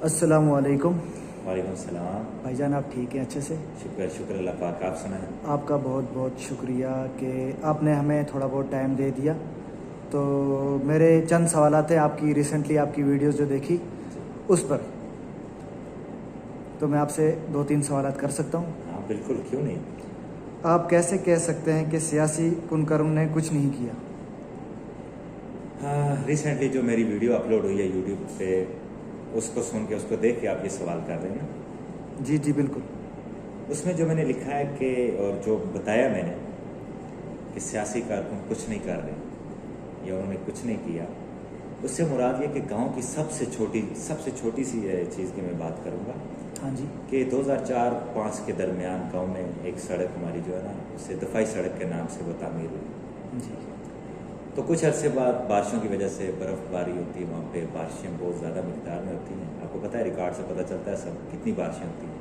अस्सलामुअलैकुम। वालेकुम सलाम। भाईजान आप ठीक हैं अच्छे से? शुक्र अल्लाह पाक। आप सुनाएं। आपका बहुत बहुत शुक्रिया कि आपने हमें थोड़ा बहुत टाइम दे दिया। तो मेरे चंद सवालात थे आपकी रिसेंटली आपकी वीडियोस जो देखी उस पर, तो मैं आपसे दो तीन सवालात कर सकता हूँ? हाँ बिल्कुल, क्यों नहीं। आप कैसे कह सकते हैं कि सियासी कुनकर्म ने कुछ नहीं किया? हाँ, रिसेंटली जो मेरी वीडियो अपलोड हुई है यूट्यूब पे, उसको सुन के उसको देख के आप ये सवाल कर रहे हैं ना। जी जी बिल्कुल। उसमें जो मैंने लिखा है कि, और जो बताया मैंने कि सियासी कारकुन कुछ नहीं कर रहे या उन्होंने कुछ नहीं किया, उससे मुराद ये कि गांव की सबसे छोटी सी चीज़ की मैं बात करूँगा। हाँ जी। कि 2004-05 के दरमियान गांव में एक सड़क हमारी जो है ना, उसे दफाई सड़क के नाम से वो तामीर हुई। जी। तो कुछ अरसे बाद बारिशों की वजह से बर्फ़बारी होती है, वहाँ पे बारिशें बहुत ज़्यादा मिकदार में होती हैं। आपको पता है, रिकॉर्ड से पता चलता है सब कितनी बारिशें होती हैं।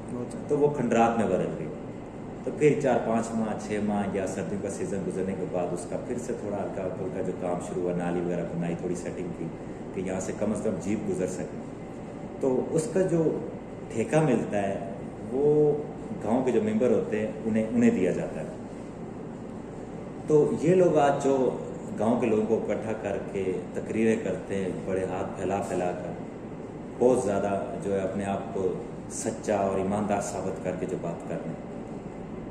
बहुत तो वो खंडरात में बदल गई। तो फिर 4-5 माह 6 माह या सर्दियों का सीज़न गुजरने के बाद उसका फिर से थोड़ा हल्का फुल्का जो काम शुरू हुआ, नाली वगैरह बनाई, थोड़ी सेटिंग की कि यहाँ से कम जीप गुजर सके। तो उसका जो ठेका मिलता है वो गांव के जो मेंबर होते हैं उन्हें दिया जाता है। तो ये लोग आज जो गांव के लोगों को इकट्ठा करके तकरीरें करते हैं, बड़े हाथ फैला कर, बहुत ज़्यादा जो है अपने आप को सच्चा और ईमानदार साबित करके जो बात कर रहे हैं,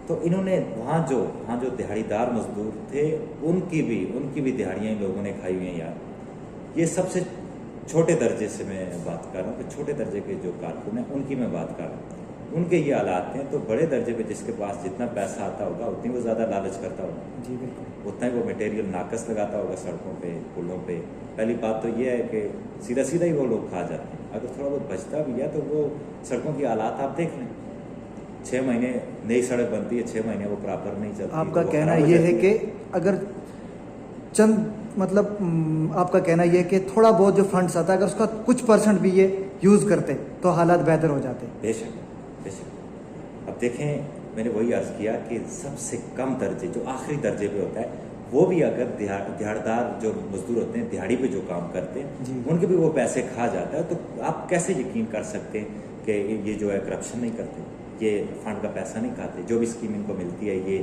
तो इन्होंने वहाँ जो दिहाड़ीदार मजदूर थे उनकी भी दिहाड़ियाँ इन लोगों ने खाई हुई हैं यार। ये सबसे छोटे दर्जे से मैं बात कर रहा हूँ कि छोटे दर्जे के जो कारकुन हैं उनकी मैं बात कर रहा हूँ। उनके ये हालात हैं। तो बड़े दर्जे पे जिसके पास जितना पैसा आता होगा उतनी वो ज़्यादा लालच करता होगा। जी बिल्कुल। उतना ही वो मटेरियल नाकस लगाता होगा सड़कों पे, पुलों पे। पहली बात तो ये है कि सीधा ही वो लोग खा जाते हैं। अगर थोड़ा बहुत बचता भी है तो वो सड़कों की हालात आप देख लें। 6 महीने नई सड़क बनती है, 6 महीने वो प्रॉपर नहीं चलती। आपका तो कहना ये है कि अगर चंद आपका कहना यह कि थोड़ा बहुत जो फंड्स आता है अगर उसका कुछ % भी ये यूज़ करते तो हालात बेहतर हो जाते। बेशक। अब देखें, मैंने वही अर्ज़ किया कि सबसे कम दर्जे जो आखिरी दर्जे पे होता है वो भी अगर दिहाड़दार जो मजदूर होते हैं, दिहाड़ी पे जो काम करते हैं, उनके भी वो पैसे खा जाता है। तो आप कैसे यकीन कर सकते हैं कि ये जो है करप्शन नहीं करते, ये फंड का पैसा नहीं खाते, जो भी स्कीम इनको मिलती है ये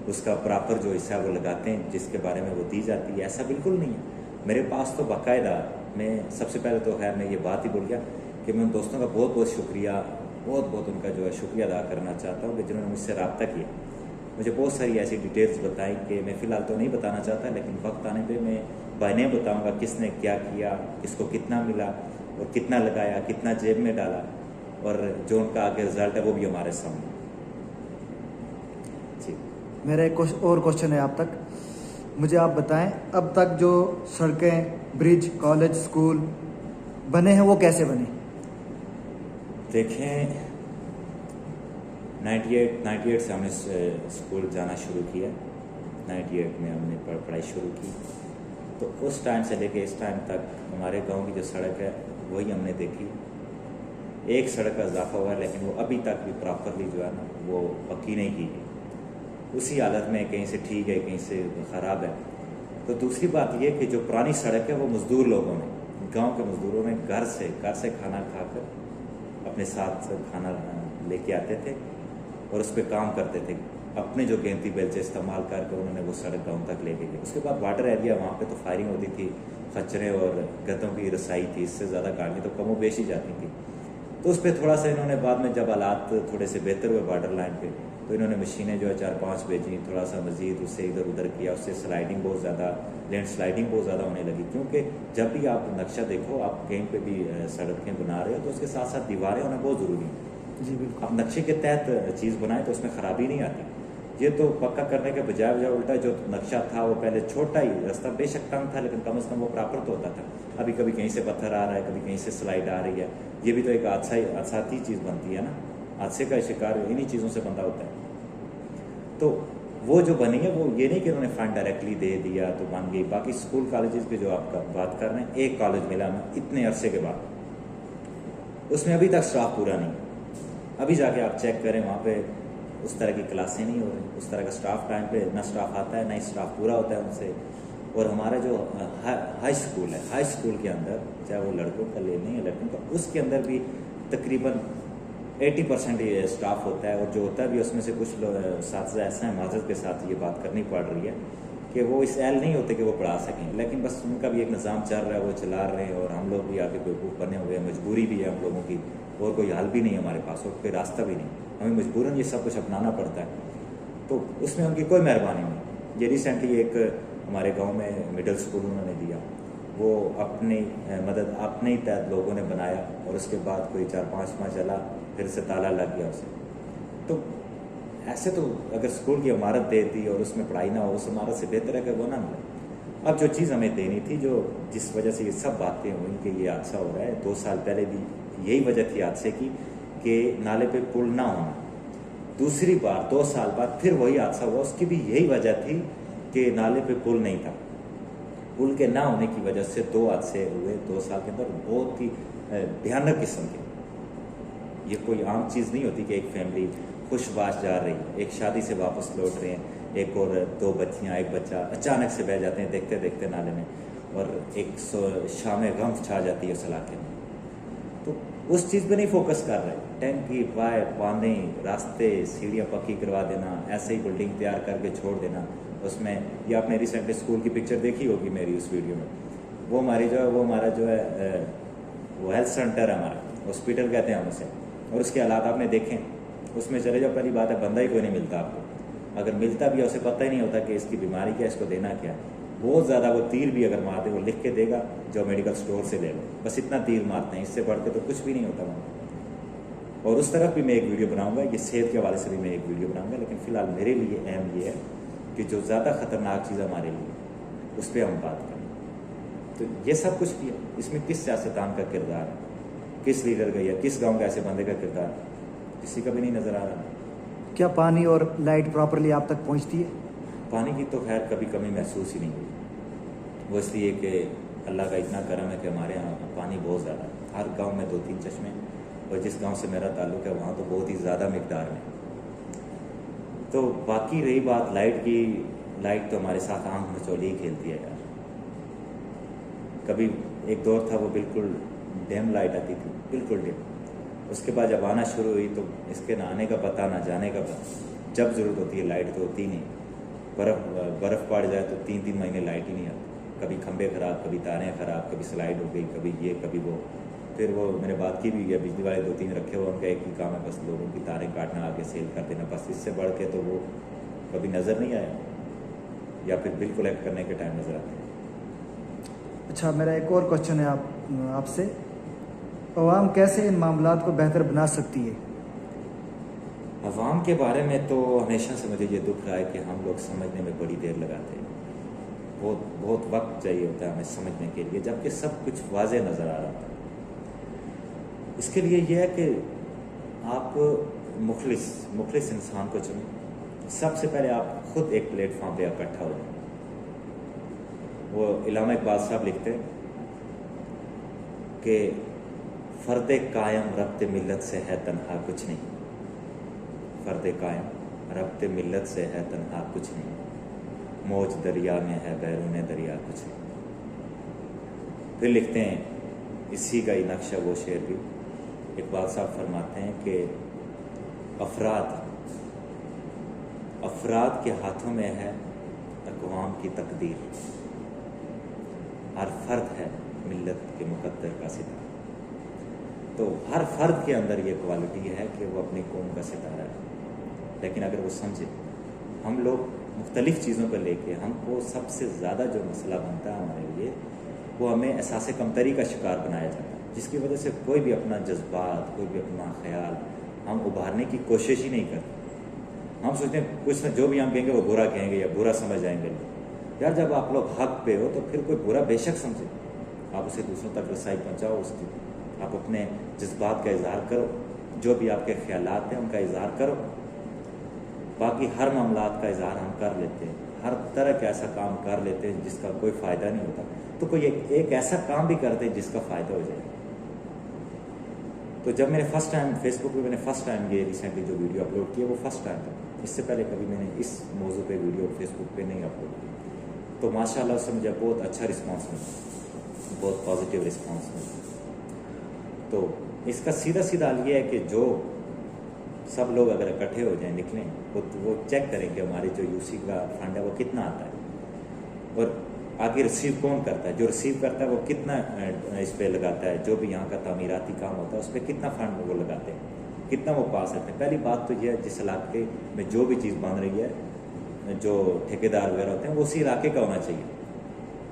उसका प्रॉपर जो हिस्सा वो लगाते हैं जिसके बारे में वो दी जाती है? ऐसा बिल्कुल नहीं है। मेरे पास तो बाकायदा, मैं सबसे पहले तो खैर मैं ये बात ही बोल गया कि मैं उन दोस्तों का बहुत उनका जो है शुक्रिया अदा करना चाहता हूँ कि जिन्होंने मुझसे रब्ता किया, मुझे बहुत सारी ऐसी डिटेल्स बताई कि मैं फ़िलहाल तो नहीं बताना चाहता, लेकिन वक्त आने पे मैं बायने बताऊँगा किसने क्या किया, किसको कितना मिला और कितना लगाया, कितना जेब में डाला, और जो उनका आगे रिजल्ट है वो भी हमारे सामने। जी। मेरा एक और क्वेश्चन है आप तक। मुझे आप बताएं, अब तक जो सड़कें, ब्रिज, कॉलेज, स्कूल बने हैं वो कैसे बने? देखें, 98 से हमने स्कूल जाना शुरू किया। 98 में हमने पढ़ाई शुरू की। तो उस टाइम से लेके इस टाइम तक हमारे गांव की जो सड़क है वही हमने देखी। एक सड़क का इजाफा हुआ, लेकिन वो अभी तक भी प्रॉपरली जो है ना वो पक्की नहीं की गई। उसी हालत में कहीं से ठीक है, कहीं से ख़राब है। तो दूसरी बात ये कि जो पुरानी सड़क है वो मज़दूर लोगों ने, गांव के मज़दूरों ने घर से खाना खाकर अपने साथ खाना लेके आते थे और उस पर काम करते थे। अपने जो गेंती बेलचे इस्तेमाल करके उन्होंने वो सड़क गाँव तक लेके गए। उसके बाद वाटर एरिया, वहाँ पे तो फायरिंग होती थी, खच्चरें और गद्दों की रसाई थी, इससे ज़्यादा गाड़ियाँ तो कमो बेश ही जाती थी। तो उस पर थोड़ा सा इन्होंने बाद में जब हालात थोड़े से बेहतर हुए बॉर्डर लाइन पे, तो इन्होंने मशीनें जो है 4-5 भेजी, थोड़ा सा मज़ीद उससे इधर उधर किया। उससे स्लाइडिंग बहुत ज़्यादा, लैंड स्लाइडिंग बहुत ज़्यादा होने लगी। क्योंकि जब भी आप नक्शा देखो, आप कहीं पे भी सड़कें बना रहे हो तो उसके साथ साथ दीवारें होना बहुत ज़रूरी है। जी बिल्कुल। आप नक्शे के तहत चीज़ बनाए तो उसमें ख़राबी नहीं आती। ये तो पक्का करने के बजाय उल्टा जो नक्शा था वो पहले छोटा ही रास्ता, बेशक कम था लेकिन कम से कम वो प्रॉपर तो होता था। अभी कभी कहीं से पत्थर आ रहा है, कभी कहीं से स्लाइड आ रही है। ये भी तो एक हादसाती चीज़ बनती है ना, हादसे का शिकार इन्हीं चीज़ों से बंदा होता है। तो वो जो बनी है वो ये नहीं कि उन्होंने फंड डायरेक्टली दे दिया तो बन गई। बाकी स्कूल कॉलेजेस की जो आप बात कर रहे हैं, एक कॉलेज मिला हमें इतने अरसे के बाद, उसमें अभी तक स्टाफ पूरा नहीं है। अभी जाके आप चेक करें, वहाँ पे उस तरह की क्लासें नहीं हो रही, उस तरह का स्टाफ टाइम पे ना स्टाफ आता है, ना ही स्टाफ पूरा होता है उनसे। और हमारा जो हाई स्कूल है, हाई स्कूल के अंदर चाहे वो लड़कों का ले लें या लड़कों का, उसके अंदर भी तकरीबन 80% ये स्टाफ होता है। और जो होता है भी उसमें से कुछ लोग साथी ऐसा है, माजरत के साथ ये बात करनी पड़ रही है कि वो इस एल नहीं होते कि वो पढ़ा सकें, लेकिन बस उनका भी एक निज़ाम चल रहा है, वो चला रहे हैं। और हम लोग भी आगे बेवकूफ़ बने हुए हैं, मजबूरी भी है हम लोगों की, और कोई हल भी नहीं है हमारे पास, और कोई रास्ता भी नहीं, हमें मजबूरन ये सब कुछ अपनाना पड़ता है। तो उसमें उनकी कोई मेहरबानी नहीं। ये रिसेंटली एक हमारे गांव में मिडिल स्कूल उन्होंने दिया, वो अपनी मदद अपने ही तहत लोगों ने बनाया, और उसके बाद कोई 4-5 माह चला, फिर से ताला लग गया उसे। तो ऐसे तो अगर स्कूल की इमारत दे दी और उसमें पढ़ाई ना हो, उस इमारत से बेहतर है कि वो ना मिले। अब जो चीज़ हमें देनी थी, जो जिस वजह से ये सब बातें हुई कि ये हादसा हो रहा है, 2 साल पहले भी यही वजह थी हादसे की कि नाले पे पुल ना होना। दूसरी बार 2 साल बाद फिर वही हादसा हुआ, उसकी भी यही वजह थी कि नाले पे पुल नहीं था। पुल के ना होने की वजह से 2 हादसे हुए 2 साल के अंदर, बहुत ही भयानक किस्म के। ये कोई आम चीज़ नहीं होती कि एक फैमिली खुशबाश जा रही है, एक शादी से वापस लौट रहे हैं, एक और 2 बच्चियाँ 1 बच्चा अचानक से बह जाते हैं देखते देखते नाले में, और एक शाम गम छा जाती है उस इलाके में। तो उस चीज़ पे नहीं फोकस कर रहे। टैंकी, पाइप, पानी, रास्ते, सीढ़ियाँ पक्की करवा देना, ऐसे ही बिल्डिंग तैयार करके छोड़ देना उसमें। ये आपने रिसेंटली स्कूल की पिक्चर देखी होगी मेरी उस वीडियो में। वो हमारी जो है, वो हमारा जो है वो हेल्थ सेंटर है, हमारा हॉस्पिटल कहते हैं हम उसे, और उसके हालात आपने देखें। उसमें चले जाओ, पहली बात है बंदा ही कोई नहीं मिलता आपको, अगर मिलता भी है उसे पता ही नहीं होता कि इसकी बीमारी क्या है, इसको देना क्या है। बहुत ज़्यादा वो तीर भी अगर मारते, वो लिख के देगा जो मेडिकल स्टोर से ले लो, बस इतना तीर मारते हैं, इससे बढ़ के तो कुछ भी नहीं होता वहाँ। और उस तरफ भी मैं एक वीडियो बनाऊंगा, ये सेहत के हवाले से भी मैं एक वीडियो बनाऊंगा, लेकिन फ़िलहाल मेरे लिए अहम ये है कि जो ज़्यादा ख़तरनाक चीज़ हमारे लिए, उस पर हम बात करें। तो ये सब कुछ भी है, इसमें किस सियासतदान का किरदार है, किस लीडर का या किस गाँव का ऐसे बंदे का किरदार है, किसी का भी नहीं नज़र आ रहा। क्या पानी और लाइट प्रॉपरली आप तक पहुंचती है? पानी की तो खैर कभी कमी महसूस ही नहीं हुई, वो इसलिए कि अल्लाह का इतना करम है कि हमारे यहाँ पानी बहुत ज़्यादा है, हर गांव में 2-3 चश्मे, और जिस गांव से मेरा ताल्लुक़ है वहाँ तो बहुत ही ज़्यादा मिकदार में। तो बाकी रही बात लाइट की, लाइट तो हमारे साथ आंख मचौली ही खेलती है यार। कभी एक दौर था वो बिल्कुल डिम लाइट आती थी, बिल्कुल डिम। उसके बाद जब आना शुरू हुई तो इसके ना आने का पता ना जाने का पता। जब ज़रूरत होती है लाइट तो होती नहीं, बर्फ़ पड़ जाए तो 3-3 महीने लाइट ही नहीं आती। कभी खंबे ख़राब, कभी तारें ख़राब, कभी स्लाइड हो गई, कभी ये कभी वो। फिर वो मैंने बात की भी है, बिजली वाले 2-3 रखे हुए, उनका एक ही काम है बस लोगों की तारें काटना, आगे सेल कर देना, बस। इससे बढ़ के तो वो कभी नज़र नहीं आया, या फिर बिल कलेक्ट करने के टाइम नज़र आते हैं। अच्छा, मेरा एक और क्वेश्चन है आपसे, अवाम कैसे इन मामलात को बेहतर बना सकती है? अवाम के बारे में तो हमेशा से मुझे ये दुख रहा है कि हम लोग समझने में बड़ी देर लगाते हैं, बहुत बहुत वक्त चाहिए होता है हमें समझने के लिए, जबकि सब कुछ वाज़ेह नज़र आ रहा था। इसके लिए यह है कि आप मुखलिस इंसान को चुनें। सबसे पहले आप खुद एक प्लेटफॉर्म पे इकट्ठा हो जाए। वो इलामा इकबाल साहब लिखते हैं कि फ़र्द कायम रब्त मिल्लत से है तन्हा कुछ नहीं, फ़र्द कायम रब्त मिल्लत से है तन्हा कुछ नहीं, मौज दरिया में है बैरून दरिया कुछ नहीं। फिर लिखते हैं इसी का ही नक्शा वो शेर भी, इकबाल साहब फरमाते हैं कि अफराद के हाथों में है अक़वाम की तकदीर, हर फर्द है मिल्लत के मुकद्दर का सितारा। तो हर फर्द के अंदर ये क्वालिटी है कि वो अपनी कौम का सितारा है। लेकिन अगर वो समझे, हम लोग मुख्तलिफ़ चीज़ों को लेके, हमको सबसे ज़्यादा जो मसला बनता है हमारे लिए, वो हमें एहसास कमतरी का शिकार बनाया जाता है, जिसकी वजह से कोई भी अपना जज्बात, कोई भी अपना ख्याल हम उभारने की कोशिश ही नहीं करते। हम सोचते हैं कुछ जो भी हम कहेंगे वो बुरा कहेंगे या बुरा समझ जाएंगे लोग। यार जब आप लोग हक पे हो तो फिर कोई बुरा बेशक समझे, आप उसे दूसरों तक रसाई पहुँचाओ उसकी, आप अपने जज्बात का इजहार करो, जो भी आपके ख्यालात हैं उनका इजहार करो। बाकी हर मामलात का इजहार हम कर लेते हैं, हर तरह का ऐसा काम कर लेते हैं जिसका कोई फ़ायदा नहीं होता, तो कोई एक ऐसा काम भी करते हैं जिसका फ़ायदा हो जाए। तो जब मैंने फ़र्स्ट टाइम फेसबुक पे, मैंने फ़र्स्ट टाइम ये रिसेंटली जो वीडियो अपलोड किया वो फ़र्स्ट टाइम था, इससे पहले कभी मैंने इस मौजू पे वीडियो फेसबुक पे नहीं अपलोड की। तो माशाल्लाह उससे मुझे बहुत अच्छा रिस्पांस मिला, बहुत पॉजिटिव रिस्पांस मिला। तो इसका सीधा सीधा हल ये है कि जो सब लोग अगर इकट्ठे हो जाएं, निकलें, वो चेक करें कि हमारे जो यूसी का फंड है वो कितना आता है और आगे रिसीव कौन करता है। जो रिसीव करता है वो कितना इस पर लगाता है, जो भी यहाँ का तामीराती काम होता है उस पर कितना फंड वो लगाते हैं, कितना वो पास करते हैं। पहली बात तो यह है जिस इलाके में जो भी चीज़ बन रही है, जो ठेकेदार वगैरह होते हैं वो उसी इलाके का होना चाहिए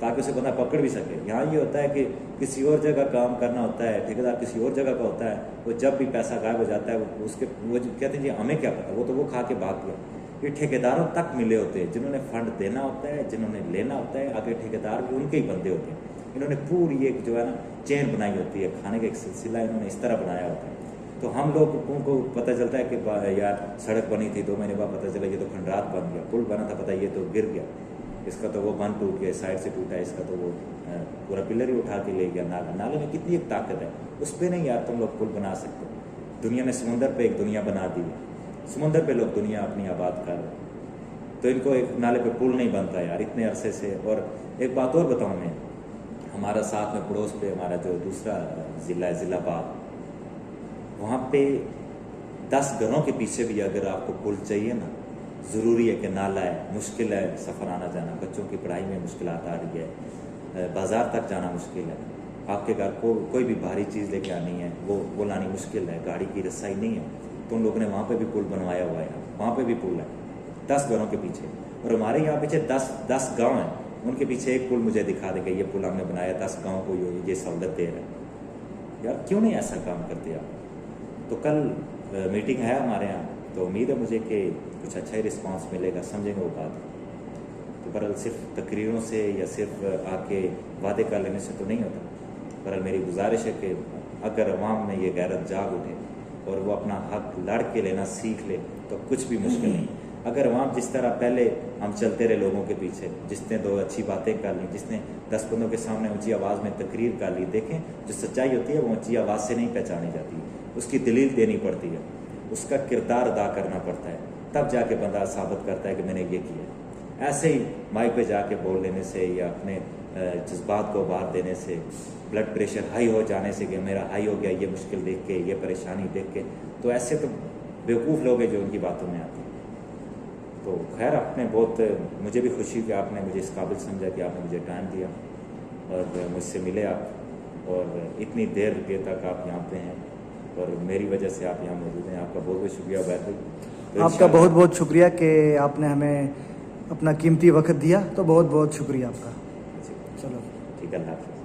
ताकि उसे बंदा पकड़ भी सके। यहाँ ये होता है कि किसी और जगह काम करना होता है, ठेकेदार किसी और जगह का होता है, वो जब भी पैसा गायब हो जाता है वो कहते हैं जी हमें क्या पता, वो तो वो खा के भाग गया। ये ठेकेदारों तक मिले होते हैं, जिन्होंने फंड देना होता है, जिन्होंने लेना होता है, आगे ठेकेदार भी उनके ही बंदे होते हैं। इन्होंने पूरी एक जो है ना चेन बनाई होती है, खाने का एक सिलसिला इन्होंने इस तरह बनाया होता है। तो हम लोगों को पता चलता है कि यार सड़क बनी थी, 2 महीने बाद पता चला ये तो खंडरात बन गया, पुल बना था पता ये तो गिर गया, इसका तो वो बंद टूट गया, साइड से टूटा, इसका तो वो पूरा पिलर ही उठा के ले गया। नाले में कितनी एक ताकत है, उस पर नहीं यार तुम लोग पुल बना सकते। दुनिया ने समुंदर पे एक दुनिया बना दी है, समुंदर पे लोग दुनिया अपनी आबाद कर रहे, तो इनको एक नाले पे पुल नहीं बनता यार इतने अरसे से। और एक बात और बताऊँ मैं, हमारा साथ में पड़ोस पे हमारा जो दूसरा ज़िला है, ज़िला बाग, वहाँ पे 10 घरों के पीछे भी अगर आपको पुल चाहिए ना, ज़रूरी है कि नाला है, मुश्किल है सफ़र आना जाना, बच्चों की पढ़ाई में मुश्किलात आ रही है, बाज़ार तक जाना मुश्किल है, आपके घर को कोई भी भारी चीज़ लेके आनी है वो लानी मुश्किल है, गाड़ी की रसाई नहीं है, तो उन लोगों ने वहाँ पे भी पुल बनवाया हुआ है, वहाँ पे भी पुल है 10 घरों के पीछे। और हमारे यहाँ पीछे 10 गाँव हैं, उनके पीछे एक पुल मुझे दिखा देगा, ये पुल हमने बनाया, 10 गाँव को ये सहूलत दे रहा है। यार क्यों नहीं ऐसा काम करते आप? तो कल मीटिंग है हमारे यहाँ, तो उम्मीद है मुझे कि कुछ अच्छा ही रिस्पांस मिलेगा, समझेंगे वो बात। तो बहरहाल सिर्फ तकरीरों से या सिर्फ आके वादे कर लेने से तो नहीं होता। बहरहाल मेरी गुजारिश है कि अगर अवाम में ये गैरत जाग उठे और वो अपना हक लड़ के लेना सीख ले तो कुछ भी मुश्किल नहीं। अगर अवाम जिस तरह पहले हम चलते रहे लोगों के पीछे, जिसने 2 अच्छी बातें कर ली, जिसने 10 बंदों के सामने ऊंची आवाज़ में तकरीर कर ली, देखें जो सच्चाई होती है वो ऊंची आवाज़ से नहीं पहचानी जाती, उसकी दलील देनी पड़ती है, उसका किरदार अदा करना पड़ता है, तब जाके बंदा साबित करता है कि मैंने ये किया। ऐसे ही माइक पे जाके बोल लेने से या अपने जज्बात को उभार देने से, ब्लड प्रेशर हाई हो जाने से कि मेरा हाई हो गया ये मुश्किल देख के, ये परेशानी देख के, तो ऐसे तो बेवकूफ़ लोग हैं जो उनकी बातों में आते हैं। तो खैर आपने बहुत, मुझे भी खुशी कि आपने मुझे इस काबिल समझा कि आपने मुझे टाइम दिया और मुझसे मिले आप, और इतनी देर तक आप यहाँ पे हैं और मेरी वजह से आप यहाँ मौजूद हैं। आपका बहुत बहुत शुक्रिया उबैद भाई। तो आपका बहुत बहुत शुक्रिया कि आपने हमें अपना कीमती वक्त दिया, तो बहुत बहुत शुक्रिया आपका। चलो ठीक है, अल्लाह हाफ़िज़।